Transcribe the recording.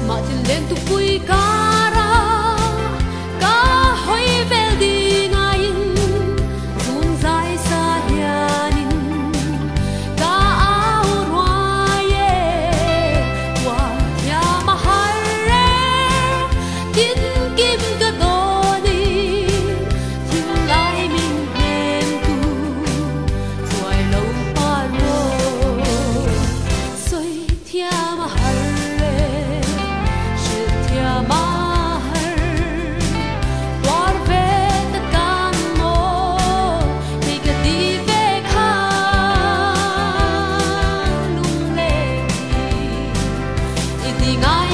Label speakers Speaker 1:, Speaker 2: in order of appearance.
Speaker 1: mà tin lên tu vui cara ca hoi vel đi ngain zun zai sa hianin ca au roye wa ya mahare tin kim ka doni tin lai min hem tu suai lâu pa ro soi thia mahare shit thia mahar war ve ta kan mo ni ka di ve kha lung le i di ngai